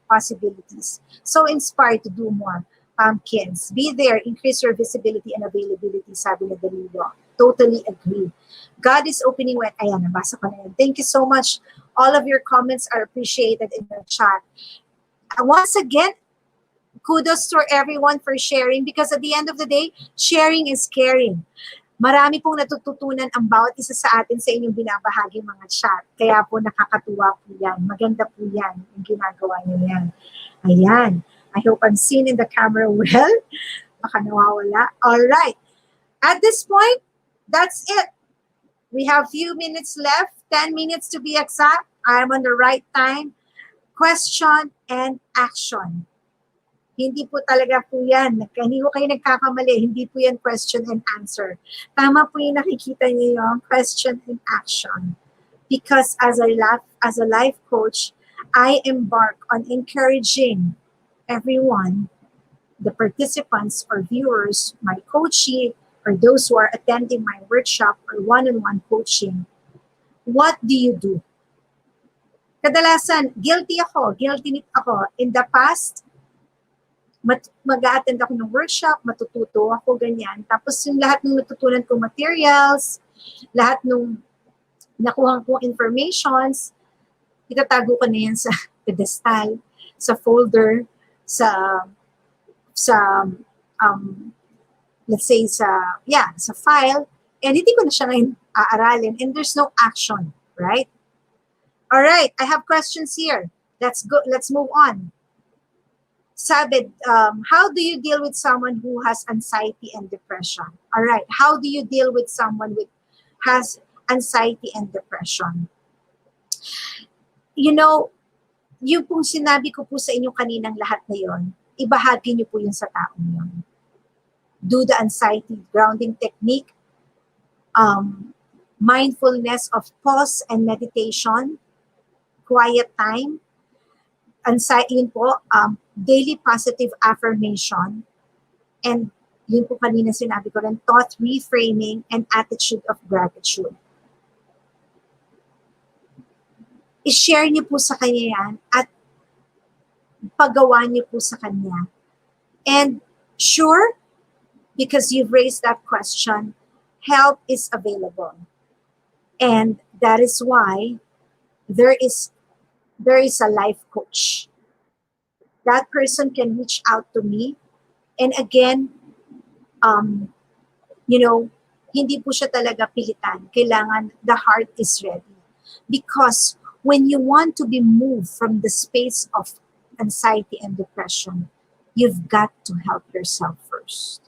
possibilities. So inspired to do more. Pumpkins, be there, increase your visibility and availability, sabi ni Danilo. Totally agree. God is opening when, ayan, nabasa ko na yan. Thank you so much. All of your comments are appreciated in the chat. Once again, kudos to everyone for sharing because at the end of the day, sharing is caring. Marami pong natututunan ang bawat isa sa atin sa inyong binabahagi mga chat. Kaya po nakakatuwa po yan. Maganda po yan yung ginagawa niyo yan. Ayan. I hope I'm seen in the camera well. Baka nawawala. All right. At this point, that's it. We have few minutes left. 10 minutes to be exact. I'm on the right time. Question and action. Hindi po talaga po yan. Hindi ko kayo nagkakamali. Hindi po yan question and answer. Tama po yung nakikita niyo yung question and action. Because as a life coach, I embark on encouraging everyone, the participants or viewers, my coachee, or those who are attending my workshop or one-on-one coaching. What do you do? Kadalasan, guilty ako in the past. Mag-a-attend ako ng workshop, matututo ako, ganyan. Tapos yung lahat ng natutunan kong materials, lahat ng nakuha kong informations, itatago ko na yan sa pedestal, sa folder, sa let's say sa file, and hindi ko na siya ngayon aaralin, and there's no action, right? All right, I have questions here. Let's move on. Sabi, how do you deal with someone who has anxiety and depression? All right, how do you deal with someone who has anxiety and depression? You know, yung pong sinabi ko po sa inyo kaninang lahat na yon, ibahagi niyo po yun sa taong yun. Do the anxiety grounding technique, mindfulness of pause and meditation, quiet time, anxiety po, daily positive affirmation, and Yun po kanina sinabi ko rin, thought reframing and attitude of gratitude. I-share niyo po sa kanya yan at pagawa niyo po sa kanya. And sure, because you've raised that question, help is available. And that is why there is a life coach. That person can reach out to me. And again, hindi po siya talaga pilitan. Kailangan the heart is ready. Because when you want to be moved from the space of anxiety and depression, you've got to help yourself first.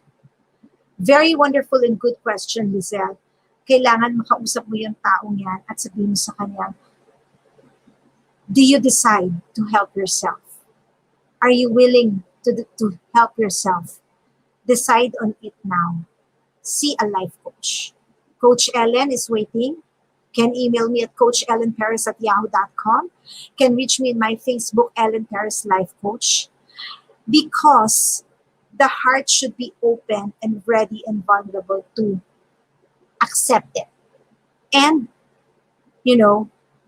Very wonderful and good question, Lizelle. Kailangan makausap mo yung taong yan at sabihin mo sa kanya, do you decide to help yourself? Are you willing to help yourself? Decide on it now. See a life coach. Coach Ellen is waiting. Can email me at coachellenperez@yahoo.com. Can reach me in my Facebook, Ellen Perez Life Coach. Because the heart should be open and ready and vulnerable to accept it. And,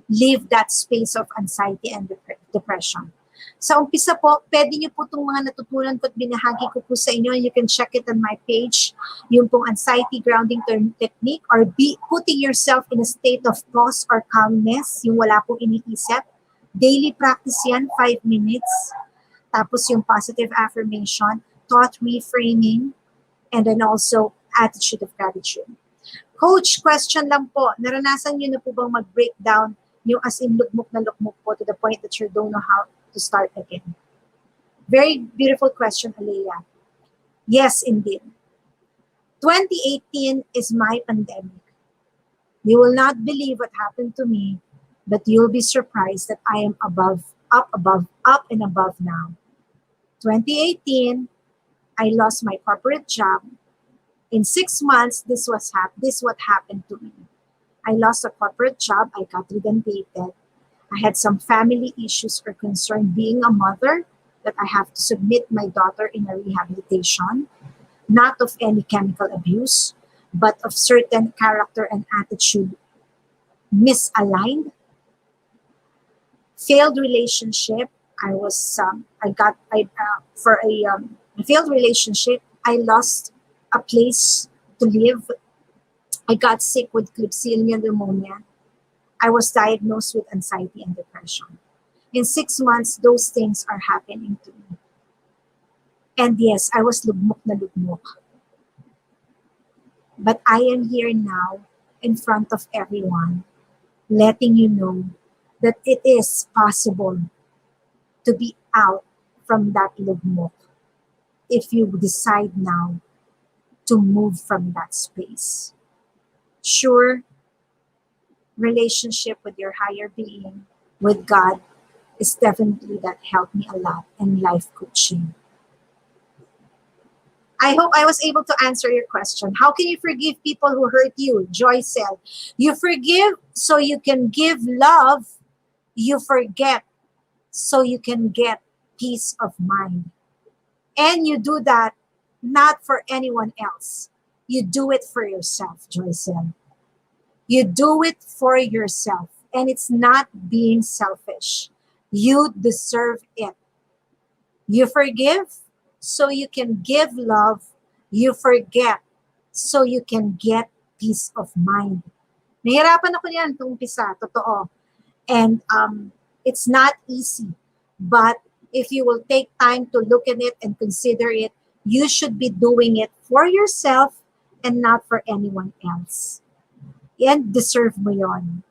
leave that space of anxiety and depression. Sa umpisa po, pwede niyo po itong mga natutunan ko at binahagi ko po sa inyo. You can check it on my page. Yung pong anxiety grounding technique or putting yourself in a state of pause or calmness, yung wala pong iniisip. Daily practice yan, 5 minutes. Tapos yung positive affirmation, thought reframing, and then also attitude of gratitude. Coach, question lang po. Naranasan niyo na po bang mag-breakdown yung as in lugmok na lugmok po to the point that you don't know how to start again? Very beautiful question, Alea. Yes, indeed. 2018 is my pandemic. You will not believe what happened to me, but you'll be surprised that I am up and above now. 2018, I lost my corporate job. In 6 months, this what happened to me. I lost a corporate job. I got redundated. I had some family issues or concern being a mother that I have to submit my daughter in a rehabilitation, not of any chemical abuse, but of certain character and attitude misaligned. Failed relationship. For a failed relationship, I lost a place to live. I got sick with Klebsiella pneumonia. I was diagnosed with anxiety and depression. In 6 months, those things are happening to me. And yes, I was lugmok na lugmok. But I am here now in front of everyone, letting you know that it is possible to be out from that lugmok if you decide now to move from that space. Sure, relationship with your higher being, with God, is definitely that helped me a lot in life coaching. I hope I was able to answer your question. How can you forgive people who hurt you? Joy said, you forgive so you can give love. You forget so you can get peace of mind. And you do that not for anyone else. You do it for yourself, Joy said. You do it for yourself. And it's not being selfish. You deserve it. You forgive so you can give love. You forget so you can get peace of mind. Nahirapan ako niyan itong umpisa, totoo. And it's not easy. But if you will take time to look at it and consider it, you should be doing it for yourself and not for anyone else. And deserve mo yon.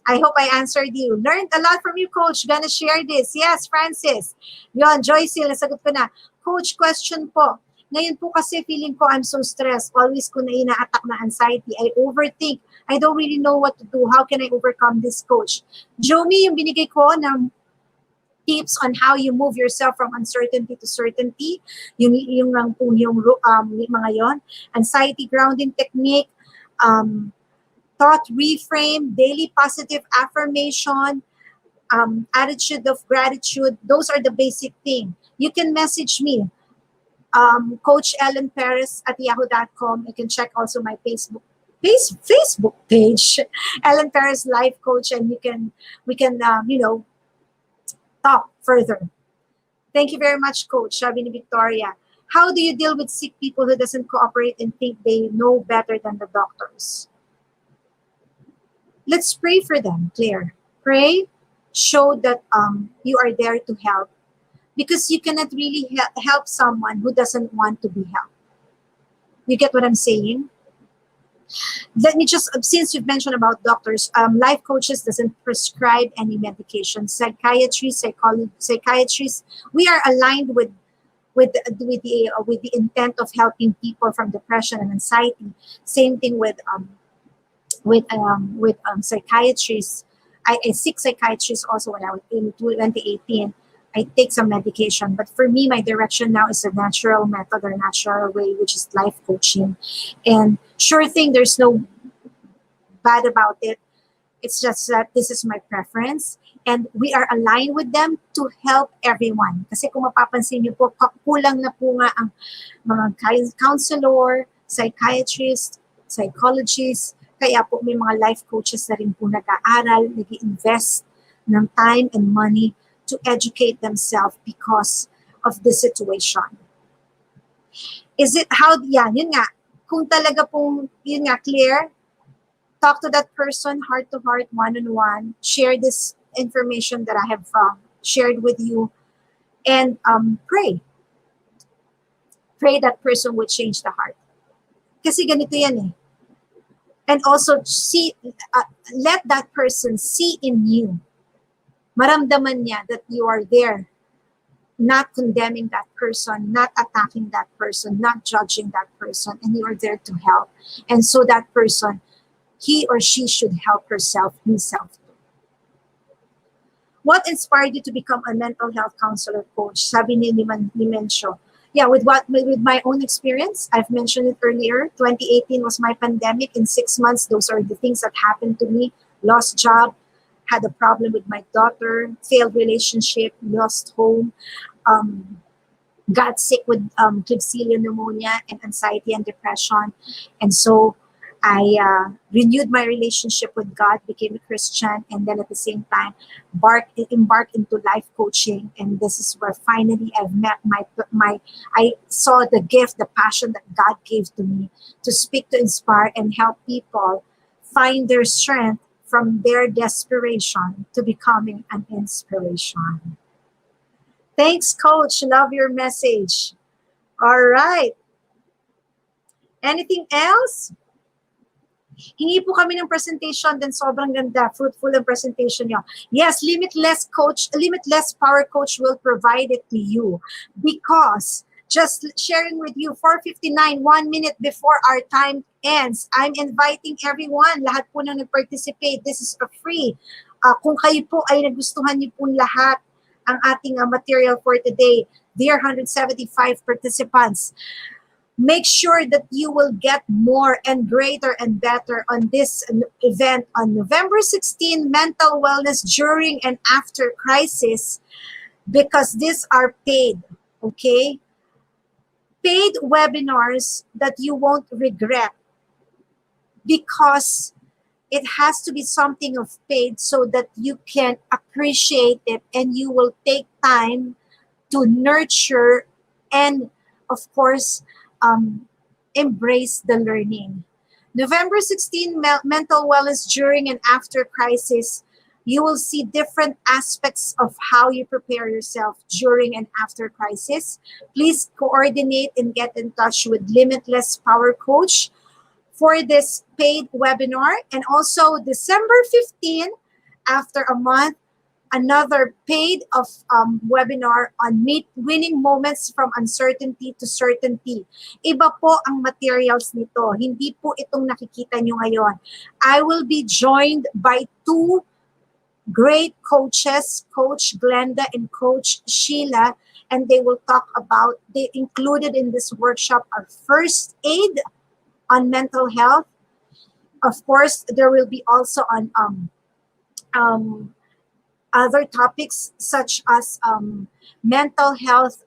I hope I answered you. Learned a lot from you, Coach. Gonna share this. Yes, Francis. Yon, Joyce, nasagot ko na. Coach, question po. Ngayon po kasi feeling ko I'm so stressed. Always ko na ina-attack na anxiety. I overthink. I don't really know what to do. How can I overcome this, Coach? Jomi, yung binigay ko na tips on how you move yourself from uncertainty to certainty. Yung mga yon. Anxiety grounding technique. Thought reframe, daily positive affirmation, attitude of gratitude. Those are the basic things. You can message me. Coach Ellen Perez at yahoo.com. You can check also my Facebook page, Ellen Perez Life Coach, and we can talk further. Thank you very much, Coach. Sabi ni Victoria. How do you deal with sick people who doesn't cooperate and think they know better than the doctors? Let's pray for them, Claire. Pray, show that you are there to help, because you cannot really help someone who doesn't want to be helped. You get what I'm saying? Let me just, since you've mentioned about doctors, life coaches doesn't prescribe any medication. Psychiatrists, we are aligned with the intent of helping people from depression and anxiety. Same thing with psychiatrists. I seek psychiatrists also when I was in 2018. I take some medication, but for me, my direction now is a natural method or natural way, which is life coaching. And sure thing, there's no bad about it. It's just that this is my preference, and we are aligned with them to help everyone. Kasi kung mapapansin niyo po, kulang na po nga ang mga counselor, psychiatrist, psychologist. Kaya po may mga life coaches na rin po nag-aaral, nag-invest ng time and money to educate themselves because of the situation. Is it how, yun nga, kung talaga pong, yun nga, Claire, talk to that person heart to heart, one-on-one, share this information that I have shared with you, and pray. Pray that person would change the heart. Kasi ganito yan eh. And also, let that person see in you. Maramdaman niya that you are there, not condemning that person, not attacking that person, not judging that person, and you are there to help. And so that person, he or she should help himself. What inspired you to become a mental health counselor coach? Sabi ni Mencio. Yeah, with my own experience, I've mentioned it earlier. 2018 was my pandemic. In 6 months, those are the things that happened to me. Lost job, had a problem with my daughter, failed relationship, lost home, got sick with Klebsiella pneumonia and anxiety and depression. And so I renewed my relationship with God, became a Christian, and then at the same time embarked into life coaching. And this is where finally I've met I saw the gift, the passion that God gave to me to speak, to inspire, and help people find their strength from their desperation to becoming an inspiration. Thanks, Coach. Love your message. All right. Anything else? Hingi po kami ng presentation, then sobrang ganda, fruitful ang presentation nyo. Yes, Limitless Power Coach will provide it to you, because just sharing with you, 4:59, 1 minute before our time ends, I'm inviting everyone, lahat po na nag-participate. This is a free. Kung kayo po ay nagustuhan niyo po lahat ang ating material for today, dear 175 participants, make sure that you will get more and greater and better on this event on November 16, Mental Wellness During and After Crisis, because these are paid, okay? Paid webinars that you won't regret, because it has to be something of paid so that you can appreciate it, and you will take time to nurture and, of course, embrace the learning. November 16, Mental Wellness During and After Crisis. You will see different aspects of how you prepare yourself during and after crisis. Please coordinate and get in touch with Limitless Power Coach for this paid webinar. And also December 15, after a month, another paid webinar on winning moments from uncertainty to certainty. Iba po ang materials nito. Hindi po itong nakikita nyo ngayon. I will be joined by 2 great coaches, Coach Glenda and Coach Sheila, and they will talk about, they included in this workshop are first aid on mental health. Of course, there will be also on other topics such as mental health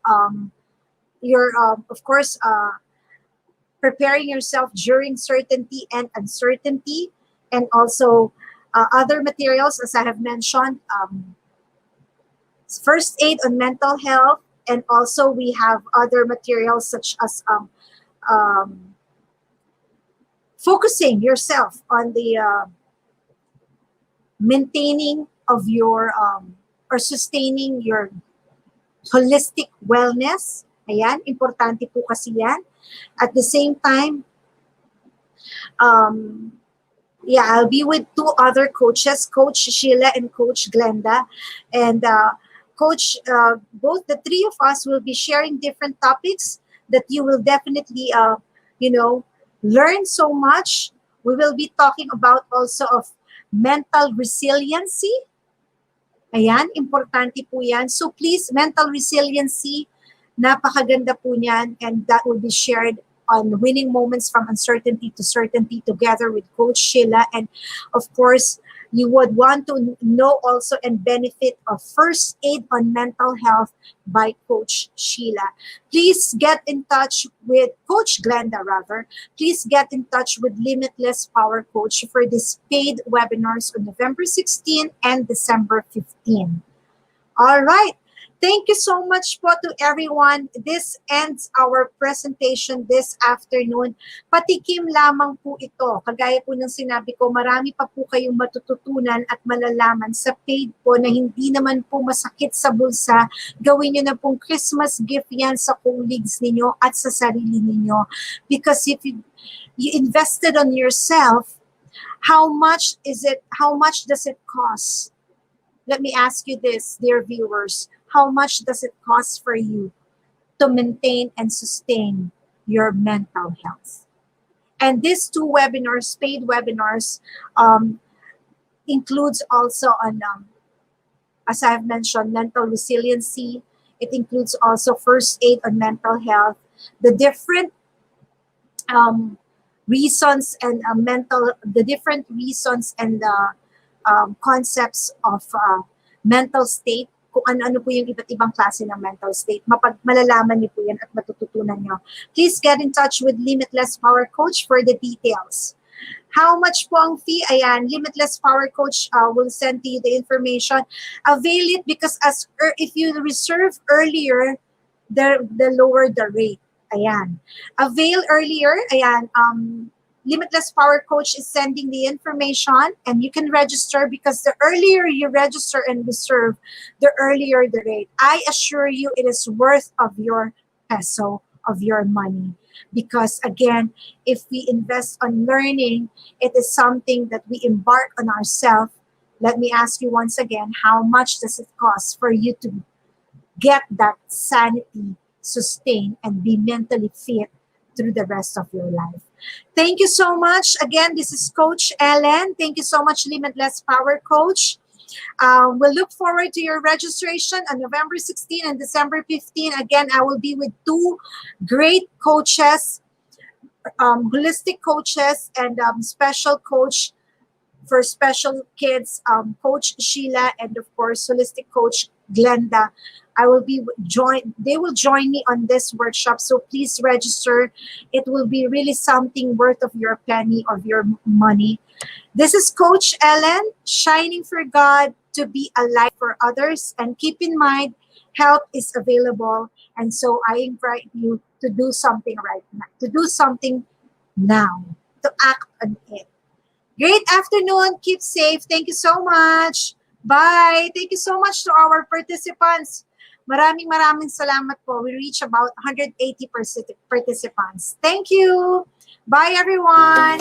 you're, of course, preparing yourself during certainty and uncertainty, and also other materials, as I have mentioned, first aid on mental health, and also we have other materials such as um, focusing yourself on the maintaining of your or sustaining your holistic wellness. Ayan, importante po kasi yan. At the same time, yeah, I'll be with two other coaches, Coach Sheila and Coach Glenda. And Coach, both the three of us will be sharing different topics that you will definitely, you know, learn so much. We will be talking about also of mental resiliency. Ayan, importante po yan. So please, mental resiliency, napakaganda po niyan, and that will be shared on Winning Moments from Uncertainty to Certainty together with Coach Sheila. And of course, you would want to know also and benefit of First Aid on Mental Health by Coach Sheila. Please get in touch with Coach Glenda, rather. Please get in touch with Limitless Power Coach for these paid webinars on November 16 and December 15. All right. Thank you so much po to everyone. This ends our presentation this afternoon. Patikim lamang po ito. Kagaya po ng sinabi ko, marami pa po kayong matututunan at malalaman sa paid po na hindi naman po masakit sa bulsa. Gawin nyo na pong Christmas gift yan sa colleagues ninyo at sa sarili ninyo. Because if you invested on yourself, how much is it? How much does it cost? Let me ask you this, dear viewers. How much does it cost for you to maintain and sustain your mental health? And these two webinars, paid webinars, includes also on, as I've mentioned, mental resiliency. It includes also first aid on mental health, the different reasons and the different reasons and concepts of mental state, kung ano-ano po yung iba't ibang klase ng mental state. Malalaman niyo po yan at matututunan niyo. Please get in touch with Limitless Power Coach for the details. How much po ang fee? Ayan, Limitless Power Coach will send to you the information. Avail it because if you reserve earlier, the lower the rate. Ayan. Avail earlier. Ayan. Limitless Power Coach is sending the information, and you can register because the earlier you register and reserve, the earlier the rate. I assure you it is worth of your peso, of your money. Because again, if we invest on learning, it is something that we embark on ourselves. Let me ask you once again, how much does it cost for you to get that sanity, sustain, and be mentally fit through the rest of your life? Thank you so much. Again, this is Coach Ellen. Thank you so much, Limitless Power Coach. We'll look forward to your registration on November 16 and December 15. Again, I will be with two great coaches, holistic coaches, and special coach for special kids, Coach Sheila, and of course, holistic coach Glenda. They will join me on this workshop, so please register. It will be really something worth of your penny, of your money. This is Coach Ellen, shining for God to be a light for others. And keep in mind, help is available. And so I invite you to do something right now, to act on it. Great afternoon. Keep safe. Thank you so much. Bye. Thank you so much to our participants. Maraming salamat po. We reach about 180 participants. Thank you. Bye, everyone.